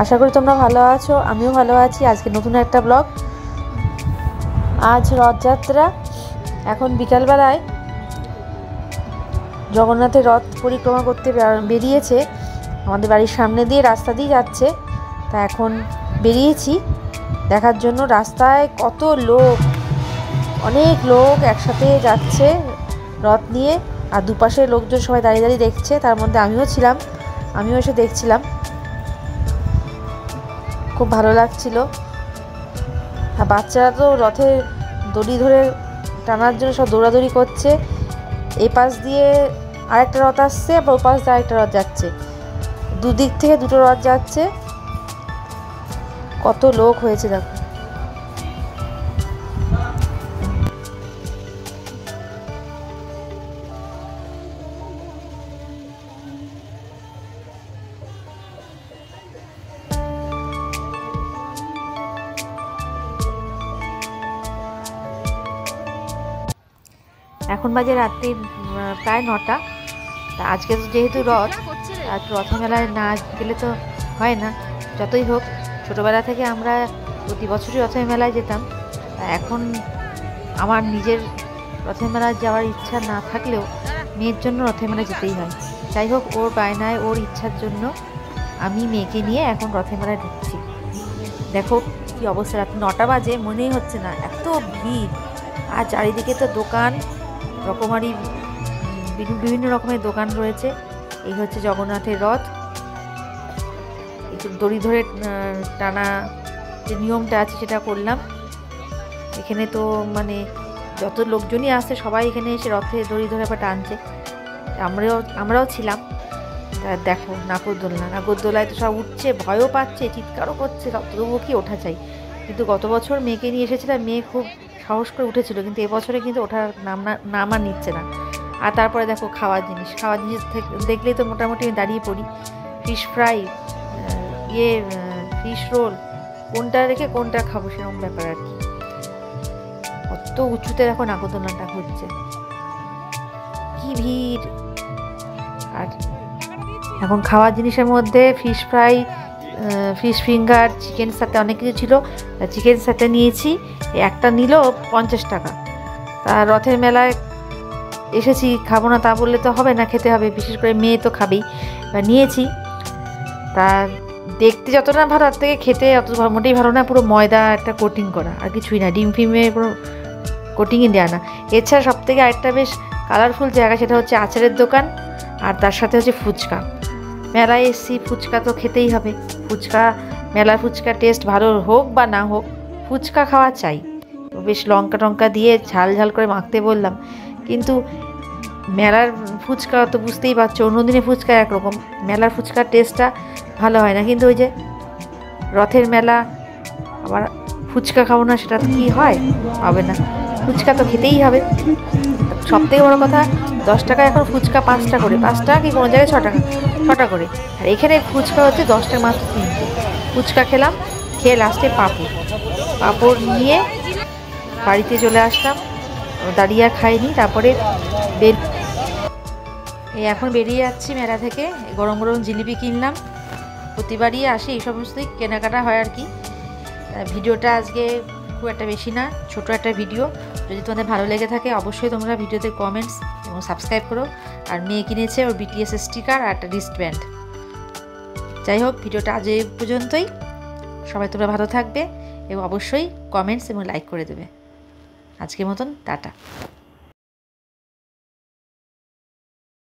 আশা করি তোমরা ভালো আছো, আমিও ভালো আছি। আজকে নতুন একটা ব্লগ। আজ রথযাত্রা। এখন বিকালবেলায় জগন্নাথের রথ পরিক্রমা করতে বেরিয়েছে, আমাদের বাড়ির সামনে দিয়ে রাস্তা দিয়ে যাচ্ছে। তা এখন বেরিয়েছি দেখার জন্য। রাস্তায় কত লোক, অনেক লোক একসাথে যাচ্ছে রথ নিয়ে, আর দুপাশে লোকজন সবাই দাঁড়িয়ে দাঁড়িয়ে দেখছে। তার মধ্যে আমিও ছিলাম, আমিও এসে দেখছিলাম। খুব ভালো লাগছিল। আর বাচ্চারা তো রথের দড়ি ধরে টানার জন্য সব দৌড়াদৌড়ি করছে। এই পাশ দিয়ে আরেকটা রথ আসছে, আবার ও পাশ দিয়ে আরেকটা রথ যাচ্ছে। দুদিক থেকে দুটো রথ যাচ্ছে। কত লোক হয়েছে দেখো। এখন বাজে রাত্রি প্রায় 9টা। তা আজকে তো যেহেতু রথ, আর রথমেলায় না গেলে তো হয় না। যতই হোক, ছোটোবেলা থেকে আমরা প্রতি বছরই রথের মেলায় যেতাম। এখন আমার নিজের রথের মেলায় যাওয়ার ইচ্ছা না থাকলেও মেয়ের জন্য রথের মেলায় যেতেই হয়। যাই হোক, ওর বায়নায়, ওর ইচ্ছার জন্য আমি মেয়েকে নিয়ে এখন রথের মেলায় ঢুকছি। দেখো কি অবস্থা, রাত 9টা বাজে, মনেই হচ্ছে না এত ভিড়। আর চারিদিকে তো দোকান, রকমারি বিভিন্ন রকমের দোকান রয়েছে। এই হচ্ছে জগন্নাথের রথ। একটু দড়ি ধরে টানা যে নিয়মটা আছে সেটা করলাম। এখানে তো মানে যত লোকজনই আসছে সবাই এখানে এসে রথে দড়ি ধরে আবার টানছে। আমরাও ছিলাম। দেখো নাগরদোলায় তো সব উঠছে, ভয়ও পাচ্ছে, চিৎকারও করছে, তবুও কি ওঠা চাই। কিন্তু গত বছর মেয়েকে নিয়ে এসেছিলাম, মেয়ে খুব সাহস করে উঠেছিল, কিন্তু এবছরে কিন্তু ওঠার নাম আর নিচ্ছে না। আর তারপরে দেখো খাওয়ার জিনিস দেখলেই তো মোটামুটি আমি দাঁড়িয়ে পড়ি। ফিশ ফ্রাই, ফিশ রোল, কোনটা রেখে কোনটা খাবো সেরকম ব্যাপার আর কি। কত উঁচুতে দেখো নাগরদোলনাটা হচ্ছে, কি ভিড়। আর এখন খাওয়ার জিনিসের মধ্যে fish fry, fish finger, chicken সাথে অনেক কিছু ছিল। চিকেন সাথে নিয়েছি, একটা নিল 50 টাকা। তা রথের মেলায় এসেছি, খাবো না তা বললে তো হবে না, খেতে হবে। বিশেষ করে মেয়ে তো খাবেই। নিয়েছি। তা দেখতে যতটা ভালো, তার থেকে খেতে অত মোটেই ভালো না। পুরো ময়দা একটা কোটিং করা, আর কিছুই না। ডিম ফিমের কোনো কোটিংই দেওয়া না। এছাড়া সবথেকে আরেকটা বেশ কালারফুল জায়গা, সেটা হচ্ছে আচারের দোকান, আর তার সাথে হচ্ছে ফুচকা। মেলায় এসছি, ফুচকা তো খেতেই হবে। মেলার ফুচকা টেস্ট ভালো হোক বা না হোক, ফুচকা খাওয়া চাই। বেশ লঙ্কা টঙ্কা দিয়ে ঝাল ঝাল করে মাখতে বললাম। কিন্তু মেলার ফুচকা তো বুঝতেই পারছো, অন্যদিনে ফুচকা একরকম, মেলার ফুচকার টেস্টটা ভালো হয় না। কিন্তু ওই যে রথের মেলা, আবার ফুচকা খাবো না সেটা তো কি হয়, হবে না। ফুচকা তো খেতেই হবে। সবথেকে বড় কথা, 10 টাকা এখন ফুচকা 5টা করে, 5 টাকা কি কোনো জায়গায় 6 টাকা করে। আর এখানে ফুচকা হচ্ছে 10 টাকা মাত্র 3টে। ফুচকা খেলাম, খেয়ে লাস্টে পাঁপড় নিয়ে বাড়িতে চলে আসলাম। দাঁড়িয়ে আর খাইনি। তারপরে এখন বেরিয়ে যাচ্ছি মেলা থেকে। গরম গরম জিলিপি কিনলাম। প্রতিবারই আসে, এই সমস্তই কেনাকাটা হয় আর কি। ভিডিওটা আজকে খুব একটা বেশি না, ছোট একটা ভিডিও। যদি তোমাদের ভালো লেগে থাকে অবশ্যই তোমরা ভিডিওতে কমেন্টস এবং সাবস্ক্রাইব করো। আর মেয়ে কিনেছে ওর BTS স্টিকার আর একটা রিস্টব্যান্ড। যাই হোক, ভিডিওটা আজ এই পর্যন্তই। সবাই তোমরা ভালো থাকবে এবং অবশ্যই কমেন্টস এবং লাইক করে দেবে। আজকের মতন টাটা।